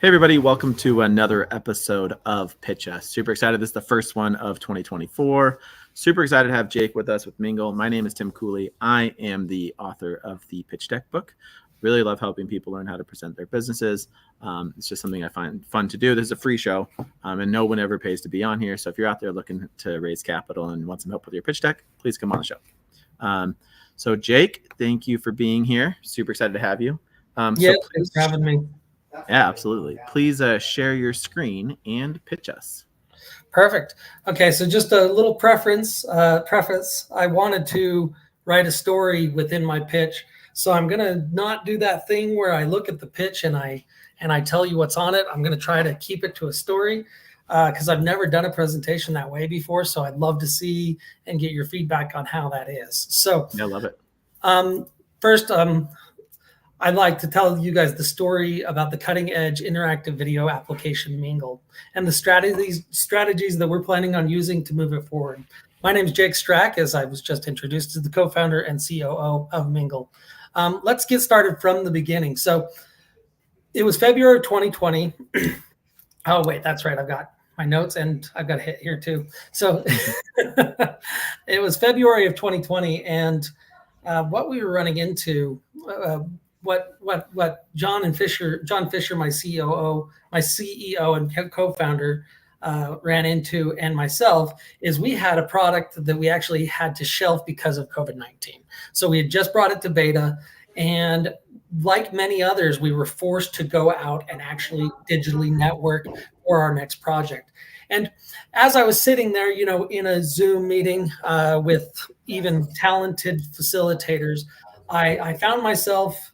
Hey everybody, welcome to another episode of Pitch Us. Super excited. This is the first one of 2024. Super excited to have Jake with us with Miingle. My name is Tim Cooley. I am the author of the Pitch Deck book. Really love helping people learn how to present their businesses. It's just something I find fun to do. This is a free show, and no one ever pays to be on here. So if you're out there looking to raise capital and want some help with your pitch deck, please come on the show. So Jake, thank you for being here. Super excited to have you. Thanks for having me. Yeah, absolutely. Please share your screen and pitch us. Perfect. Okay, so just a little preface. I wanted to write a story within my pitch, so I'm gonna not do that thing where I look at the pitch and I tell you what's on it. I'm gonna try to keep it to a story because I've never done a presentation that way before. So I'd love to see and get your feedback on how that is. So I love it. First, I'd like to tell you guys the story about the cutting-edge interactive video application Miingle and the strategies that we're planning on using to move it forward. My name is Jake Strack, as I was just introduced, as the co-founder and COO of Miingle. Let's get started from the beginning. So it was February of 2020. Oh, wait, that's right. I've got my notes and I've got a hit here too. So it was February of 2020, and what we were running into, what John Fisher, my CEO and co-founder, ran into, and myself, is we had a product that we actually had to shelf because of COVID-19. So we had just brought it to beta, and like many others, we were forced to go out and actually digitally network for our next project. And as I was sitting there, in a Zoom meeting with even talented facilitators, I found myself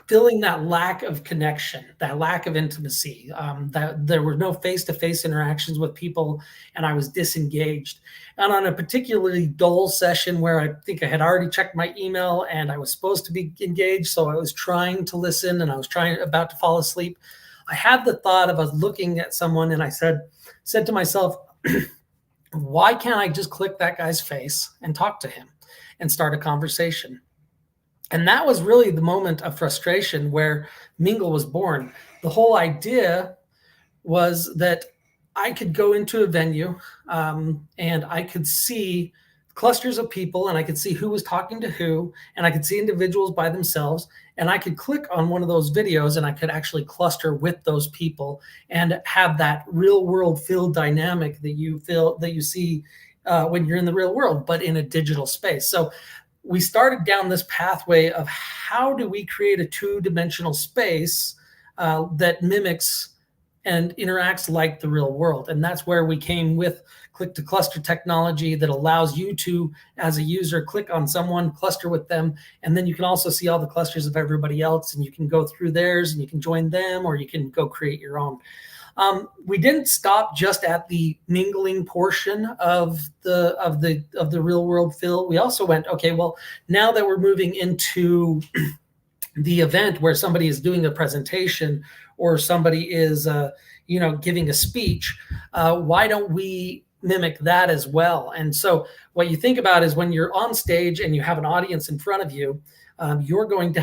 feeling that lack of connection, that lack of intimacy, that there were no face-to-face interactions with people, and I was disengaged. And on a particularly dull session where I think I had already checked my email and I was supposed to be engaged, so I was trying to listen and I was about to fall asleep, I had the thought of us looking at someone, and I said to myself, why can't I just click that guy's face and talk to him and start a conversation? And that was really the moment of frustration where Miingle was born. The whole idea was that I could go into a venue and I could see clusters of people, and I could see who was talking to who, and I could see individuals by themselves, and I could click on one of those videos and I could actually cluster with those people and have that real world feel dynamic that you see when you're in the real world, but in a digital space. So we started down this pathway of how do we create a two-dimensional space that mimics and interacts like the real world. And that's where we came with click-to-cluster technology that allows you to, as a user, click on someone, cluster with them, and then you can also see all the clusters of everybody else, and you can go through theirs and you can join them, or you can go create your own. We didn't stop just at the mingling portion of the real world feel. We also went, okay, well, now that we're moving into the event where somebody is doing a presentation or somebody is giving a speech, why don't we mimic that as well? And so what you think about is when you're on stage and you have an audience in front of you, you're going to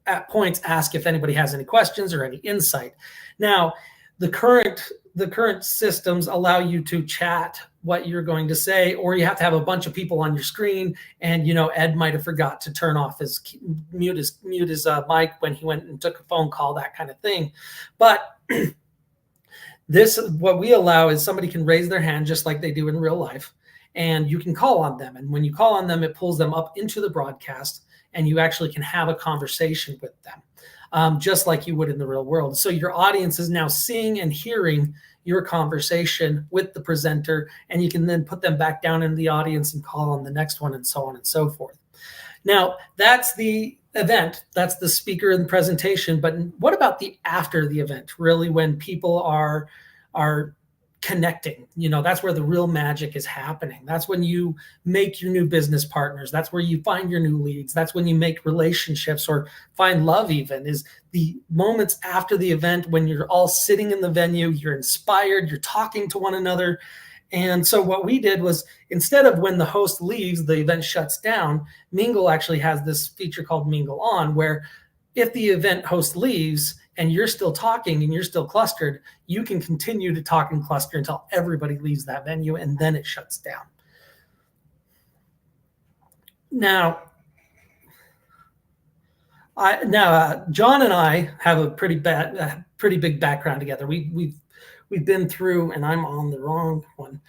at points ask if anybody has any questions or any insight. Now, the current systems allow you to chat what you're going to say, or you have to have a bunch of people on your screen, and Ed might have forgot to turn off mute his mic when he went and took a phone call, that kind of thing. But what we allow is somebody can raise their hand just like they do in real life, and you can call on them. And when you call on them, it pulls them up into the broadcast, and you actually can have a conversation with them, just like you would in the real world. So your audience is now seeing and hearing your conversation with the presenter, and you can then put them back down in the audience and call on the next one, and so on and so forth. Now, that's the event. That's the speaker and presentation. But what about the after the event, really, when people are connecting? That's where the real magic is happening. That's when you make your new business partners. That's where you find your new leads. That's when you make relationships or find love, even, is the moments after the event when you're all sitting in the venue, you're inspired, you're talking to one another, And so what we did was, instead of when the host leaves, the event shuts down, Miingle actually has this feature called Miingle On, where if the event host leaves and you're still talking and you're still clustered, you can continue to talk and cluster until everybody leaves that venue, and then it shuts down. Now, John and I have a pretty big background together. We've been through, and I'm on the wrong one.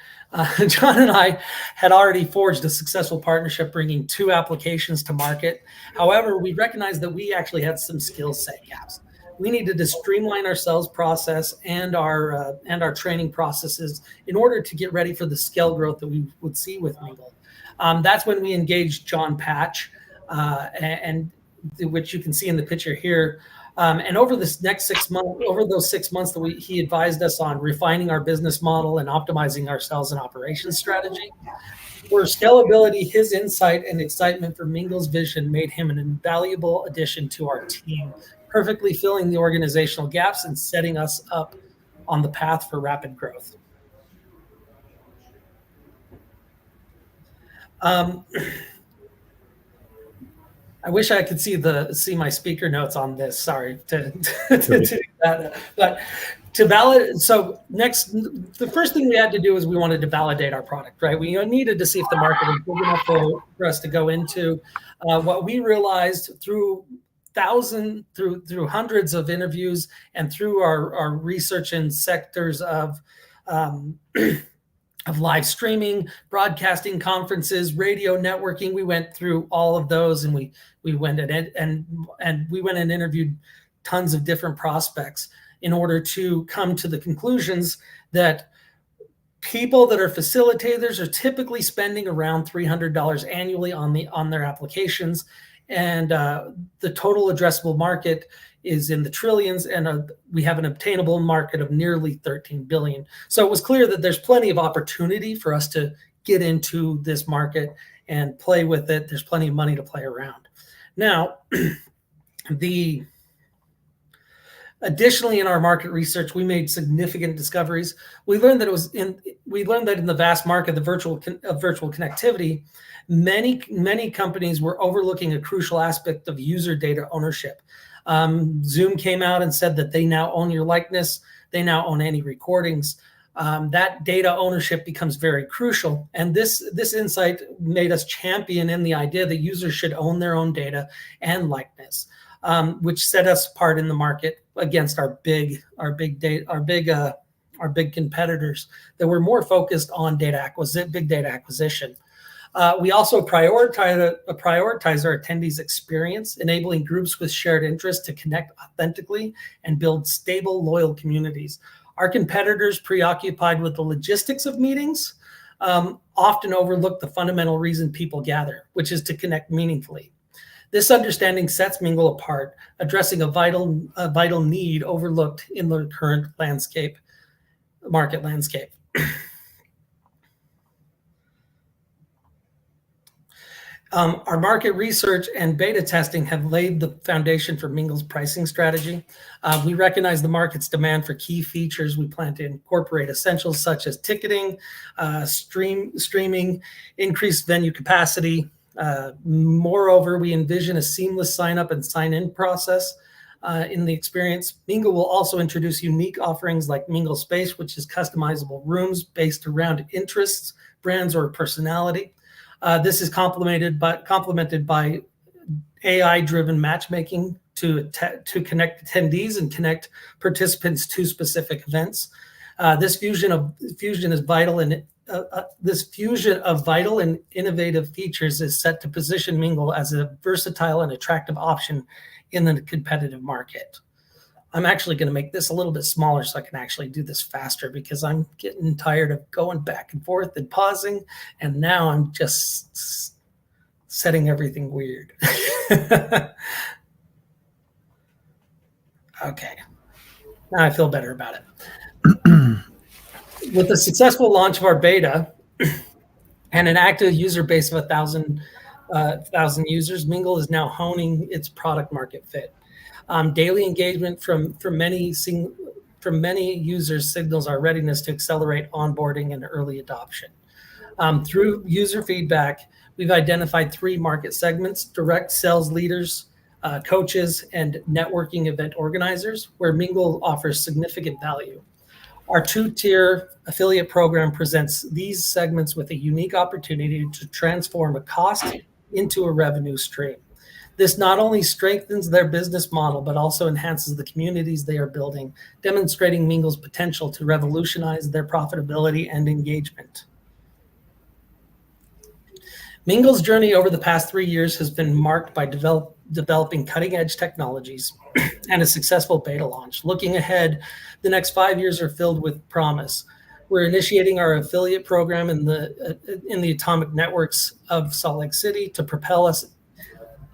John and I had already forged a successful partnership, bringing 2 applications to market. However, we recognized that we actually had some skill set gaps. We needed to streamline our sales process and our training processes in order to get ready for the scale growth that we would see with Miingle. That's when we engaged John Patch, and which you can see in the picture here. And over this next 6 months, over those 6 months that he advised us on refining our business model and optimizing our sales and operations strategy. For scalability, his insight and excitement for Miingle's vision made him an invaluable addition to our team, perfectly filling the organizational gaps and setting us up on the path for rapid growth. I wish I could see my speaker notes on this. Sorry to do that, but to validate. So the first thing we had to do is we wanted to validate our product, right? We needed to see if the market was big enough for us to go into. What we realized through hundreds of interviews and through our research in sectors of live streaming, broadcasting, conferences, radio, networking. We went through all of those, and we went and interviewed tons of different prospects in order to come to the conclusions that people that are facilitators are typically spending around $300 annually on their applications, and the total addressable market is in the trillions, and we have an obtainable market of nearly 13 billion. So it was clear that there's plenty of opportunity for us to get into this market and play with it. There's plenty of money to play around. Now, additionally, in our market research, we made significant discoveries. We learned that in the vast market of virtual connectivity, many companies were overlooking a crucial aspect of user data ownership. Zoom came out and said that they now own your likeness. They now own any recordings. That data ownership becomes very crucial. And this insight made us champion in the idea that users should own their own data and likeness, which set us apart in the market against our big competitors that were more focused on big data acquisition. We also prioritize our attendees' experience, enabling groups with shared interests to connect authentically and build stable, loyal communities. Our competitors, preoccupied with the logistics of meetings, often overlook the fundamental reason people gather, which is to connect meaningfully. This understanding sets Miingle apart, addressing a vital need overlooked in the current market landscape. Our market research and beta testing have laid the foundation for Miingle's pricing strategy. We recognize the market's demand for key features. We plan to incorporate essentials such as ticketing, streaming, increased venue capacity. Moreover, we envision a seamless sign-up and sign-in process in the experience. Miingle will also introduce unique offerings like Miingle Space, which is customizable rooms based around interests, brands, or personality. This is complemented by AI-driven matchmaking to connect attendees and connect participants to specific events. This fusion of vital and innovative features is set to position Miingle as a versatile and attractive option in the competitive market. I'm actually going to make this a little bit smaller so I can actually do this faster, because I'm getting tired of going back and forth and pausing, and now I'm just setting everything weird. Okay, now I feel better about it. With the successful launch of our beta and an active user base of 1,000 users, Miingle is now honing its product market fit. Daily engagement from many from many users signals our readiness to accelerate onboarding and early adoption. Through user feedback, we've identified 3 market segments: direct sales leaders, coaches, and networking event organizers, where Miingle offers significant value. Our 2-tier affiliate program presents these segments with a unique opportunity to transform a cost into a revenue stream. This not only strengthens their business model, but also enhances the communities they are building, demonstrating Miingle's potential to revolutionize their profitability and engagement. Miingle's journey over the past 3 years has been marked by developing cutting-edge technologies and a successful beta launch. Looking ahead, the next 5 years are filled with promise. We're initiating our affiliate program in the atomic networks of Salt Lake City to propel us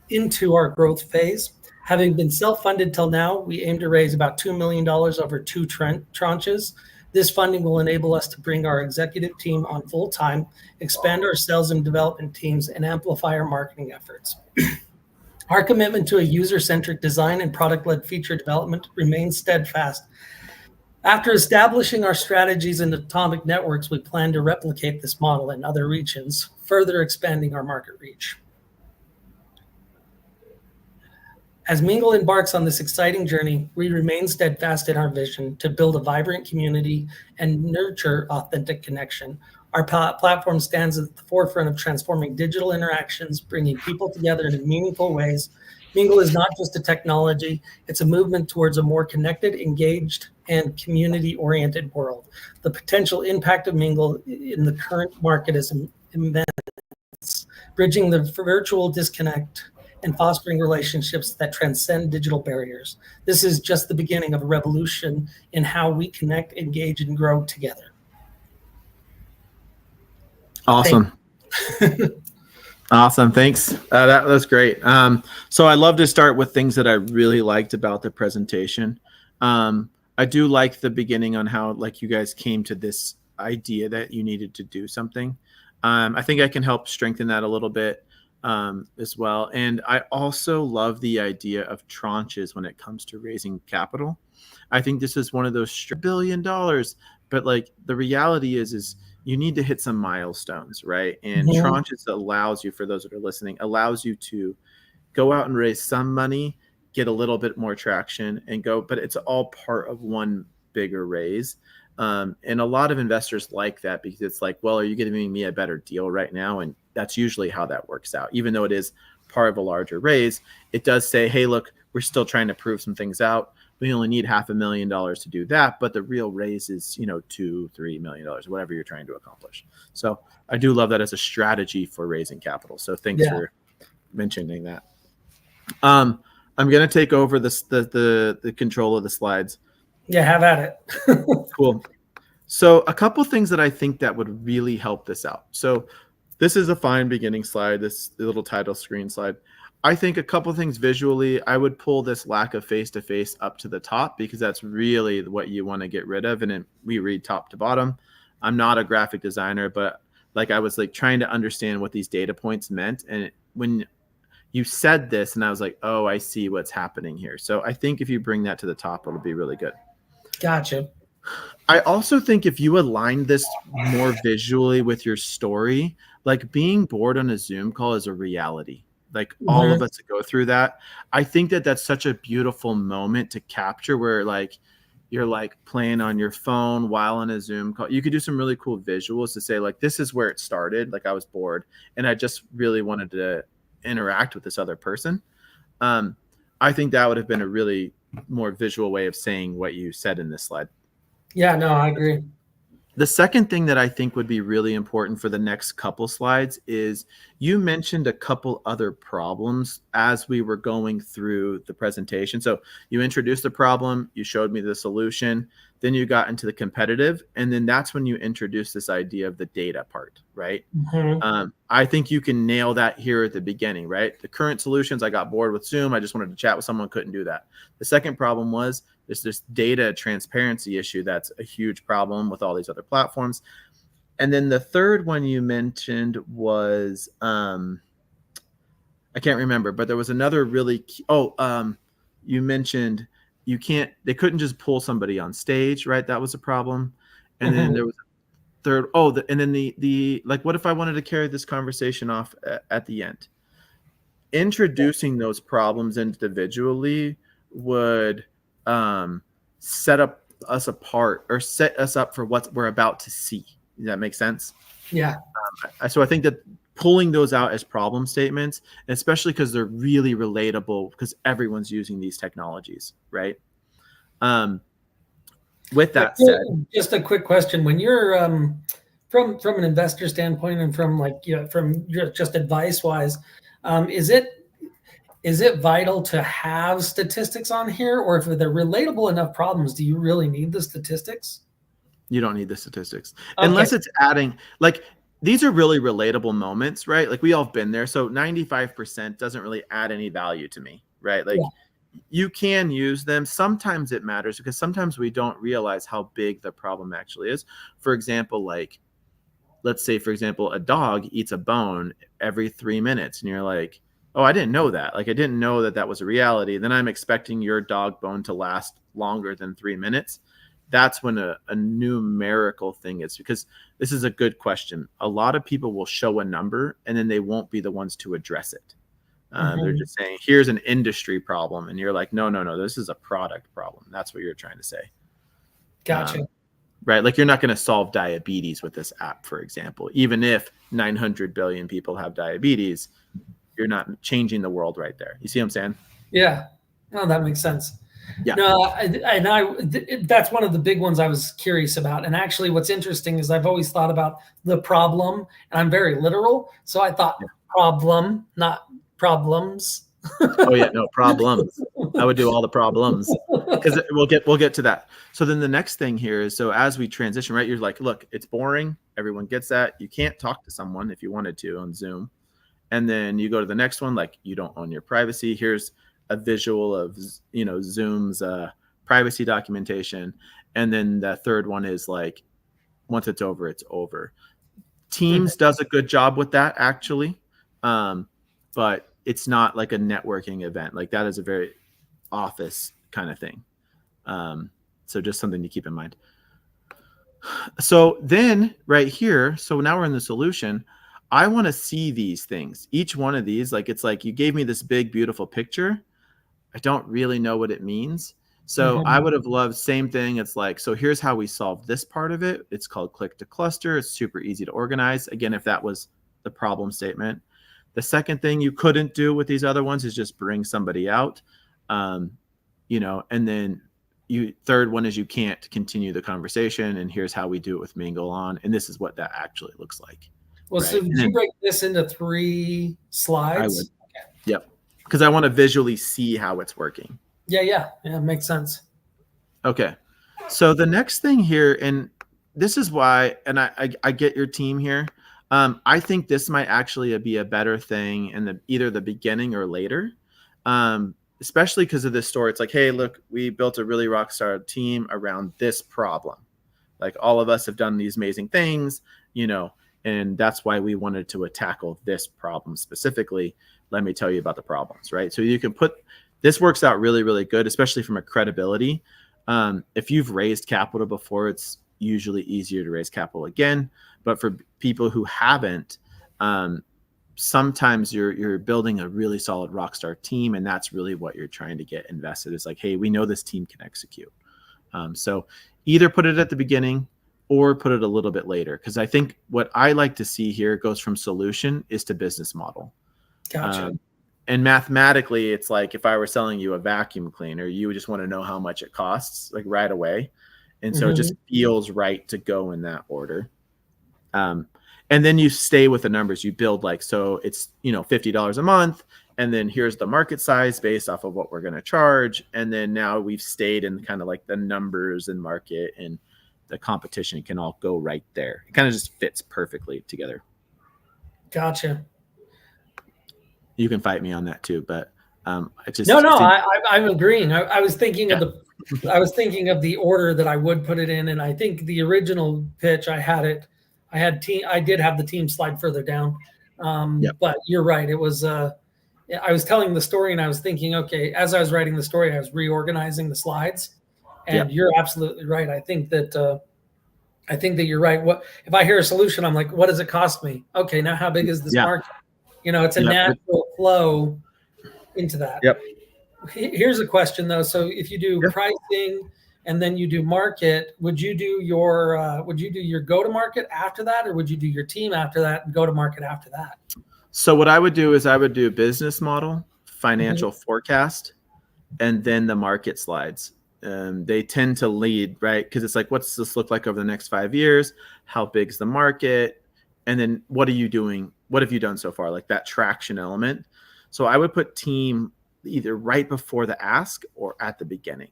into our growth phase. Having been self-funded till now, we aim to raise about $2 million over 2 tranches. This funding will enable us to bring our executive team on full time, expand our sales and development teams, and amplify our marketing efforts. Our commitment to a user-centric design and product-led feature development remains steadfast. After establishing our strategies in atomic networks, we plan to replicate this model in other regions, further expanding our market reach. As Miingle embarks on this exciting journey, we remain steadfast in our vision to build a vibrant community and nurture authentic connection. Our platform stands at the forefront of transforming digital interactions, bringing people together in meaningful ways. Miingle is not just a technology, it's a movement towards a more connected, engaged, and community-oriented world. The potential impact of Miingle in the current market is immense, bridging the virtual disconnect and fostering relationships that transcend digital barriers. This is just the beginning of a revolution in how we connect, engage, and grow together. Awesome. Awesome. Thanks. That was great. So I love to start with things that I really liked about the presentation. I do like the beginning on how like you guys came to this idea that you needed to do something. I think I can help strengthen that a little bit as well. And I also love the idea of tranches when it comes to raising capital. I think this is one of those $1 billion, but like the reality is you need to hit some milestones, right? And tranches allows you, for those that are listening, allows you to go out and raise some money, get a little bit more traction and go, but it's all part of one bigger raise. And a lot of investors like that because it's like, well, are you giving me a better deal right now? And that's usually how that works out. Even though it is part of a larger raise, it does say, hey, look, we're still trying to prove some things out. We only need $500,000 to do that. But the real raise is, $2-3 million, whatever you're trying to accomplish. So I do love that as a strategy for raising capital. So thanks for mentioning that. I'm going to take over the control of the slides. Yeah, have at it. Cool. So a couple things that I think that would really help this out. So this is a fine beginning slide, this little title screen slide. I think a couple things visually, I would pull this lack of face-to-face up to the top because that's really what you want to get rid of. And we read top to bottom. I'm not a graphic designer, but like I was like trying to understand what these data points meant. And when you said this and I was like, oh, I see what's happening here. So I think if you bring that to the top, it'll be really good. Gotcha. I also think if you align this more visually with your story, like being bored on a Zoom call is a reality. Like all of us go through that. I think that that's such a beautiful moment to capture where like you're like playing on your phone while on a Zoom call. You could do some really cool visuals to say like, this is where it started. Like I was bored and I just really wanted to interact with this other person. I think that would have been a really more visual way of saying what you said in this slide. Yeah, no, I agree. The second thing that I think would be really important for the next couple slides is you mentioned a couple other problems as we were going through the presentation. So you introduced the problem, you showed me the solution, then you got into the competitive, and then that's when you introduced this idea of the data part, right? I think you can nail that here at the beginning, right? The current solutions, I got bored with Zoom. I just wanted to chat with someone, couldn't do that. The second problem was there's this data transparency issue that's a huge problem with all these other platforms. And then the third one you mentioned was, I can't remember, but there was another really key, you mentioned they couldn't just pull somebody on stage, right? That was a problem. And then Mhm. there was a third, and then the like, what if I wanted to carry this conversation off at the end? Introducing those problems individually would set us apart, or set us up for what we're about to see. Does that make sense? Yeah. So I think that pulling those out as problem statements, especially because they're really relatable, because everyone's using these technologies, right? With that said, Just a quick question: when you're from an investor standpoint, and from from just advice wise, is it vital to have statistics on here, or if they're relatable enough problems, do you really need the statistics? you don't need the statistics Okay. unless it's adding, like, these are really relatable moments, right? Like, we all have been there. So 95% doesn't really add any value to me, right? Like, you can use them. Sometimes it matters, because sometimes we don't realize how big the problem actually is. For example, like, let's say, for example, a dog eats a bone every 3 minutes, and you're like, oh, I didn't know that. Like, I didn't know that that was a reality. Then I'm expecting your dog bone to last longer than 3 minutes. That's when a numerical thing is, because this is a good question. A lot of people will show a number, and then they won't be the ones to address it. They're just saying, here's an industry problem. And you're like, no, this is a product problem. That's what you're trying to say. Gotcha. Right? Like, you're not going to solve diabetes with this app, for example. Even if 900 billion people have diabetes, you're not changing the world right there. You see what I'm saying? Yeah. No, that makes sense. Yeah. No, that's one of the big ones I was curious about. And actually, what's interesting is I've always thought about the problem, and I'm very literal. So I thought problem, not problems. Oh yeah, no problems. I would do all the problems, because we'll get to that. So then the next thing here is, so as we transition, right, you're like, look, it's boring. Everyone gets that. You can't talk to someone if you wanted to on Zoom. And then you go to the next one, like, you don't own your privacy. Here's a visual of, Zoom's privacy documentation. And then the third one is like, once it's over, it's over. Teams does a good job with that, actually. But it's not like a networking event. Like, that is a very office kind of thing. So just something to keep in mind. So then right here, so now we're in the solution. I want to see these things. Each one of these, like, it's like you gave me this big, beautiful picture. I don't really know what it means. So I would have loved, same thing. It's like, so here's how we solve this part of it. It's called click to cluster. It's super easy to organize. Again, if that was the problem statement. The second thing you couldn't do with these other ones is just bring somebody out, and then third one is you can't continue the conversation, and here's how we do it with Miingle on, and this is what that actually looks like. Well, right? so did you break this into 3 slides? I would. Okay. Yep. Because I want to visually see how it's working. Yeah, makes sense. Okay. So the next thing here, and this is why, and I get your team here. I think this might actually be a better thing in either the beginning or later, especially because of this story. It's like, hey, look, we built a really rock star team around this problem. Like, all of us have done these amazing things, and that's why we wanted to tackle this problem specifically. Let me tell you about the problems, right? So you can this works out really, really good, especially from a credibility. If you've raised capital before, it's usually easier to raise capital again. But for people who haven't, sometimes you're building a really solid rockstar team, and that's really what you're trying to get invested. It's like, hey, we know this team can execute. So either put it at the beginning or put it a little bit later, because I think what I like to see here goes from solution is to business model. Gotcha. And mathematically, it's like, if I were selling you a vacuum cleaner, you would just want to know how much it costs, like, right away. And so it just feels right to go in that order. And then you stay with the numbers. You build, like, so it's, $50 a month. And then here's the market size based off of what we're going to charge. And then now we've stayed in kind of like the numbers and market, and the competition can all go right there. It kind of just fits perfectly together. Gotcha. You can fight me on that too, but I just I'm agreeing. I was thinking of the order that I would put it in, and I think the original pitch I did have the team slide further down. But you're right. It was I was telling the story and I was thinking, okay, as I was writing the story, I was reorganizing the slides. And Yep. you're absolutely right. I think that you're right. What if I hear a solution? I'm like, what does it cost me? Okay, now how big is this Yeah. market? It's a Yep. natural flow into that. Yep. Here's a question though. So if you do Yep. pricing and then you do market, would you do your go to market after that, or would you do your team after that and go to market after that? So what I would do is I would do business model, Mm-hmm. financial forecast, and then the market slides. They tend to lead, right? Because it's like, what's this look like over the next 5 years? How big's the market? And then what are you doing? What have you done so far? Like that traction element. So I would put team either right before the ask or at the beginning.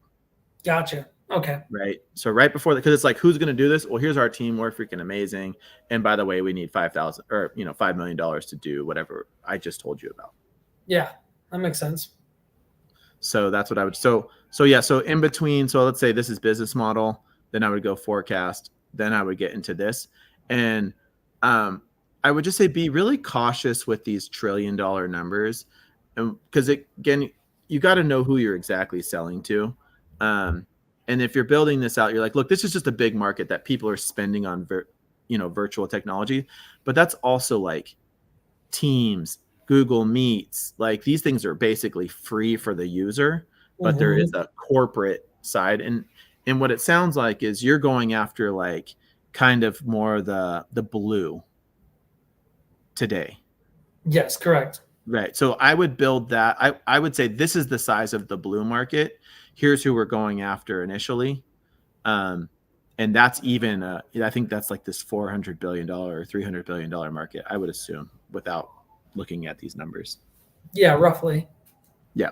Gotcha. Okay. Right. So right before that, because it's like, who's going to do this? Well, here's our team. We're freaking amazing. And by the way, we need 5,000 or $5 million to do whatever I just told you about. Yeah, that makes sense. So that's what I would. So yeah. So in between. So let's say this is business model. Then I would go forecast. Then I would get into this, and I would just say be really cautious with these $1 trillion numbers, because again, you got to know who you're exactly selling to. And if you're building this out, you're like, look, this is just a big market that people are spending on, virtual technology, but that's also like Teams, Google Meets, like these things are basically free for the user, but there is a corporate side. And what it sounds like is you're going after like kind of more the blue today. Yes, correct. Right. So I would build that. I would say this is the size of the blue market. Here's who we're going after initially. And that's even, I think that's like this $400 billion or $300 billion market, I would assume, without looking at these numbers. Yeah, roughly. Yeah.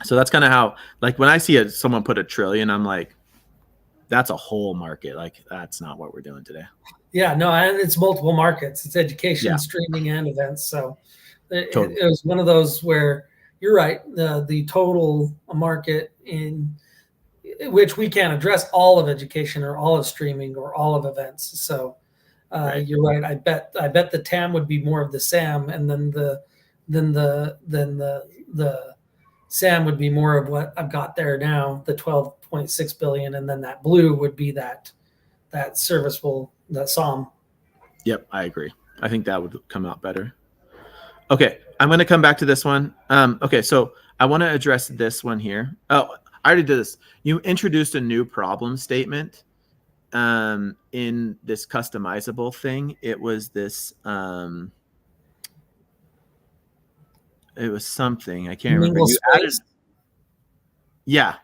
So that's kind of how, like when I see someone put $1 trillion, I'm like, that's a whole market. Like that's not what we're doing today. Yeah, no, and it's multiple markets. It's education, Yeah. streaming, and events. So Totally. it was one of those where you're right. The total market in which we can't address all of education or all of streaming or all of events. So Right. you're right. I bet the TAM would be more of the SAM, and then the SAM would be more of what I've got there now, the 12.6 billion, and then that blue would be that serviceable, that SOM. Yep, I agree. I think that would come out better. Okay, I'm going to come back to this one. Okay, so I want to address this one here. Oh, I already did this. You introduced a new problem statement in this customizable thing. It was this. It was something I can't remember. Miingle You added, space. yeah,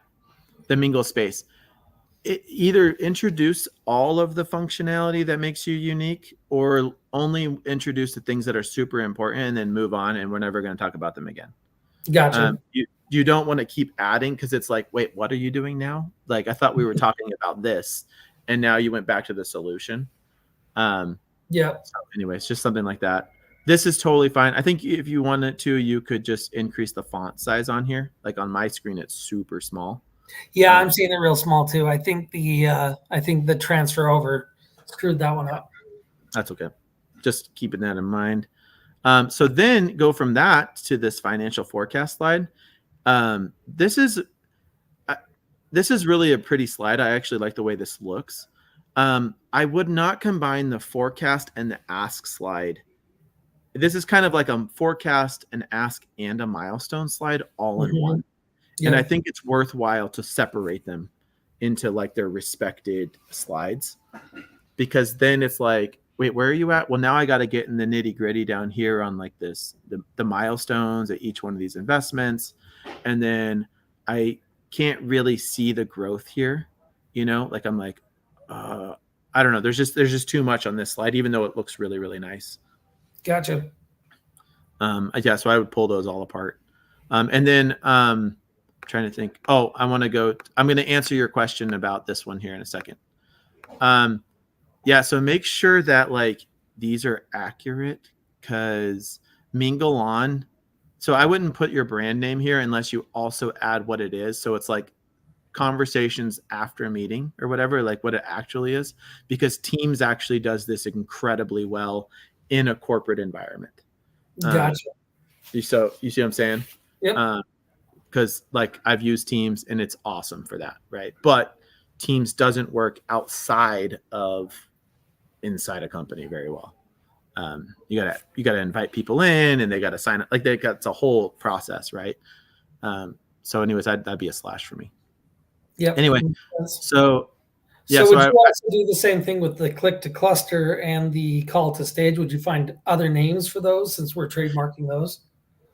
the Miingle space. It either introduce all of the functionality that makes you unique, or only introduce the things that are super important and then move on, and we're never going to talk about them again. Gotcha. You don't want to keep adding, because it's like, wait, what are you doing now? Like, I thought we were talking about this, and now you went back to the solution. Yeah. So anyway, it's just something like that. This is totally fine. I think if you wanted to, you could just increase the font size on here. Like on my screen, it's super small. Yeah, I'm seeing it real small too. I think the transfer over screwed that one up. That's okay. Just keeping that in mind. So then go from that to this financial forecast slide. This is really a pretty slide. I actually like the way this looks. I would not combine the forecast and the ask slide. This is kind of like a forecast, an ask, and a milestone slide all in one. Yeah. And I think it's worthwhile to separate them into like their respected slides, because then it's like, wait, where are you at? Well, now I got to get in the nitty gritty down here on like this, the milestones at each one of these investments. And then I can't really see the growth here, like I'm like, I don't know. There's just too much on this slide, even though it looks really, really nice. Gotcha. Yeah, so I would pull those all apart. And then trying to think. Oh, I'm going to answer your question about this one here in a second. Yeah, so make sure that like these are accurate, because Miingle on. So I wouldn't put your brand name here unless you also add what it is. So it's like conversations after a meeting or whatever, like what it actually is, because Teams actually does this incredibly well in a corporate environment. Gotcha. You see what I'm saying? Yep. Because like I've used Teams and it's awesome for that, right? But Teams doesn't work outside of inside a company very well. You gotta invite people in and they gotta sign up. Like it's a whole process, right? So anyways, that'd be a slash for me. Yep. Anyway, so yeah, So so would you also do the same thing with the click to cluster and the call to stage? Would you find other names for those since we're trademarking those?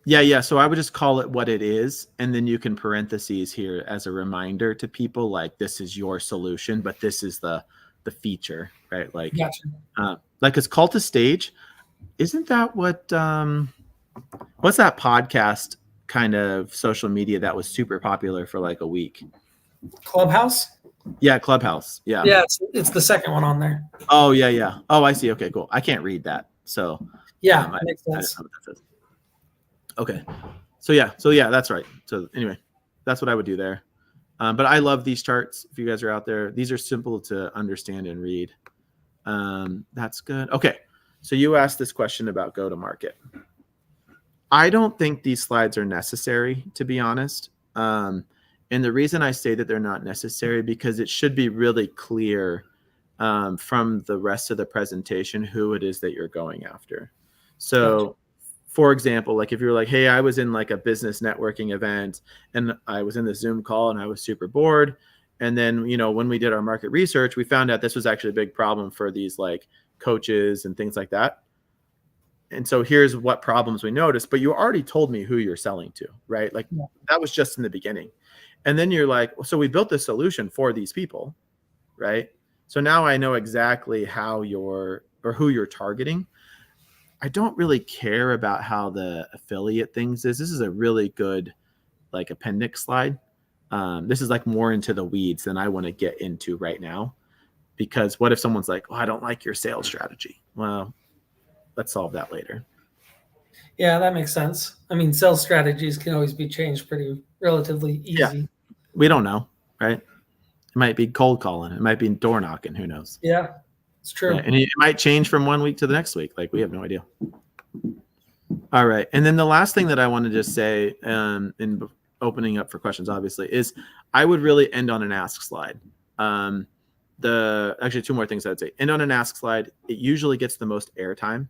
Yeah. So I would just call it what it is, and then you can parentheses here as a reminder to people, like this is your solution, but this is the feature, right? Like, gotcha. Like it's call to stage. Isn't that what? What's that podcast kind of social media that was super popular for like a week? Clubhouse. Yeah, Clubhouse. Yeah. Yeah, it's the second one on there. Oh yeah. Oh, I see. Okay, cool. I can't read that, so yeah, makes sense. I don't know what that says. Okay, so yeah, that's right. So anyway, that's what I would do there. But I love these charts. If you guys are out there, these are simple to understand and read. That's good. Okay, so you asked this question about go to market. I don't think these slides are necessary, to be honest. And the reason I say that they're not necessary because it should be really clear from the rest of the presentation who it is that you're going after. So, gotcha. For example, like if you're like, hey, I was in like a business networking event and I was in the Zoom call and I was super bored. And then, when we did our market research, we found out this was actually a big problem for these like coaches and things like that. And so here's what problems we noticed, but you already told me who you're selling to, right? Like that was just in the beginning. And then you're like, so we built this solution for these people, right? So now I know exactly how who you're targeting. I don't really care about how the affiliate things is. This is a really good like appendix slide. This is like more into the weeds than I want to get into right now, because what if someone's like, oh, I don't like your sales strategy. Well, let's solve that later. Yeah, that makes sense. I mean, sales strategies can always be changed pretty relatively easy. Yeah. We don't know, right? It might be cold calling. It might be door knocking. Who knows? Yeah, it's true. Yeah, and it might change from one week to the next week. Like we have no idea. All right. And then the last thing that I want to just say in opening up for questions, obviously, is I would really end on an ask slide. Actually, two more things I'd say. End on an ask slide. It usually gets the most airtime.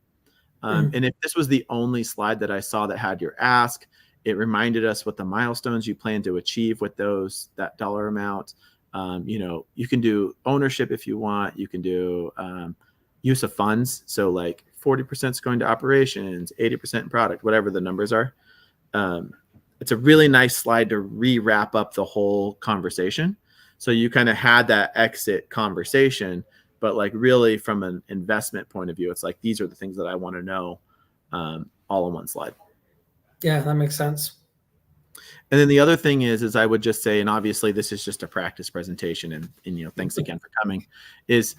And if this was the only slide that I saw that had your ask, it reminded us what the milestones you plan to achieve with that dollar amount. You can do ownership if you want. You can do use of funds. So like 40% is going to operations, 80% in product, whatever the numbers are. It's a really nice slide to wrap up the whole conversation. So you kind of had that exit conversation, but like really from an investment point of view, it's like, these are the things that I want to know all in one slide. Yeah, that makes sense. And then the other thing is I would just say, and obviously this is just a practice presentation and thanks again for coming, is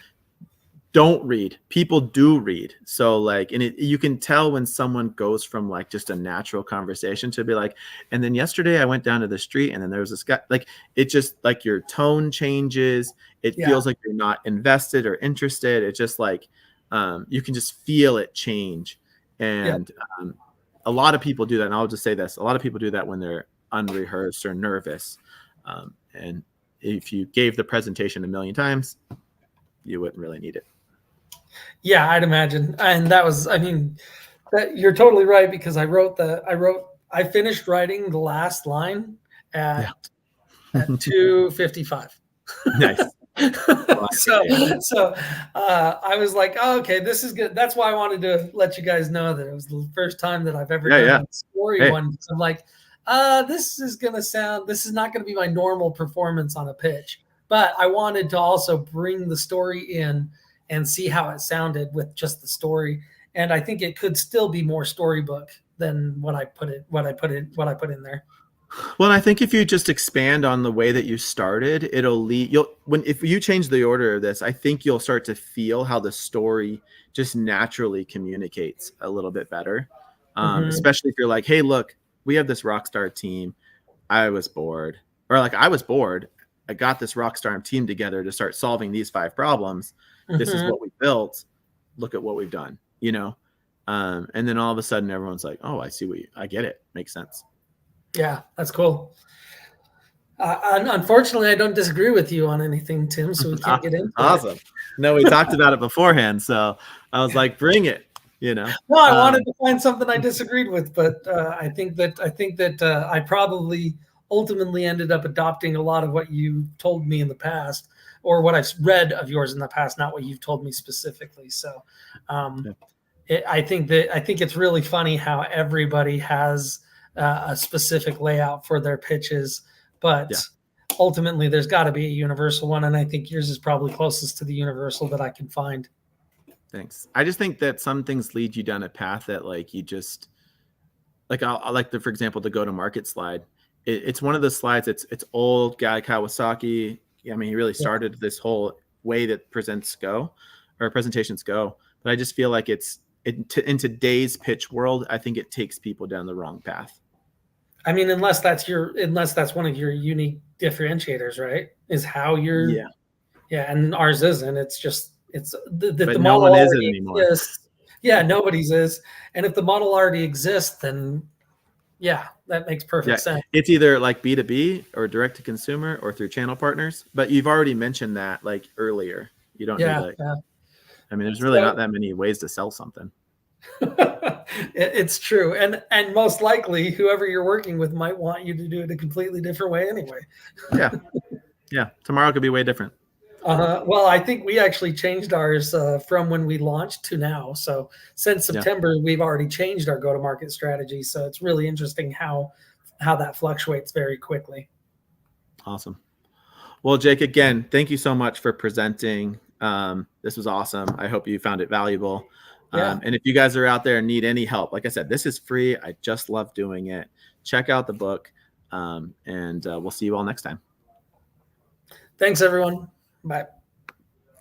don't read. People do read. So like, and you can tell when someone goes from like just a natural conversation to be like, and then yesterday I went down to the street and then there was this guy, like, it just like your tone changes. It feels like you're not invested or interested. It's just like, you can just feel it change. And a lot of people do that. And I'll just say this, a lot of people do that when they're unrehearsed or nervous. And if you gave the presentation 1,000,000 times, you wouldn't really need it. Yeah, I'd imagine. And that was, you're totally right, because I finished writing the last line at 2:55. Nice. So I was like, oh, okay, this is good. That's why I wanted to let you guys know that it was the first time that I've ever done a story one. I'm like, this is not going to be my normal performance on a pitch, but I wanted to also bring the story in and see how it sounded with just the story. And I think it could still be more storybook than what I put in there. Well, I think if you just expand on the way that you started, if you change the order of this, I think you'll start to feel how the story just naturally communicates a little bit better. Especially if you're like, hey, look, we have this rock star team. I was bored. I got this rock star team together to start solving these 5 problems. This is what we built. Look at what we've done, And then all of a sudden everyone's like, oh, I get it. Makes sense. Yeah, that's cool. Unfortunately, I don't disagree with you on anything, Tim, so we can't get into it. Awesome. No, we talked about it beforehand, so I was like, bring it. No, I wanted to find something I disagreed with, but I think that I probably ultimately ended up adopting a lot of what you told me in the past, or what I've read of yours in the past, not what you've told me specifically. So, I think it's really funny how everybody has a specific layout for their pitches, but ultimately there's got to be a universal one, and I think yours is probably closest to the universal that I can find. Thanks. I just think that some things lead you down a path that like you just like I like for example, the go to market slide. It's one of the slides. It's old guy Kawasaki. I mean, he really started this whole way that presentations go. But I just feel like in today's pitch world, I think it takes people down the wrong path. I mean, unless that's one of your unique differentiators, right? Is how you're and ours isn't. It's just the no one is it anymore. Exists. Yeah, nobody's is. And if the model already exists, then that makes perfect sense. It's either like B2B or direct to consumer or through channel partners. But you've already mentioned that like earlier. You don't need I mean, there's really not that many ways to sell something. It's true. And most likely whoever you're working with might want you to do it a completely different way anyway. Yeah. Tomorrow could be way different. Well, I think we actually changed ours from when we launched to now. So since September, we've already changed our go-to-market strategy. So it's really interesting how that fluctuates very quickly. Awesome. Well, Jake, again, thank you so much for presenting. This was awesome. I hope you found it valuable. And if you guys are out there and need any help, like I said, this is free. I just love doing it. Check out the book, and we'll see you all next time. Thanks, everyone. Bye.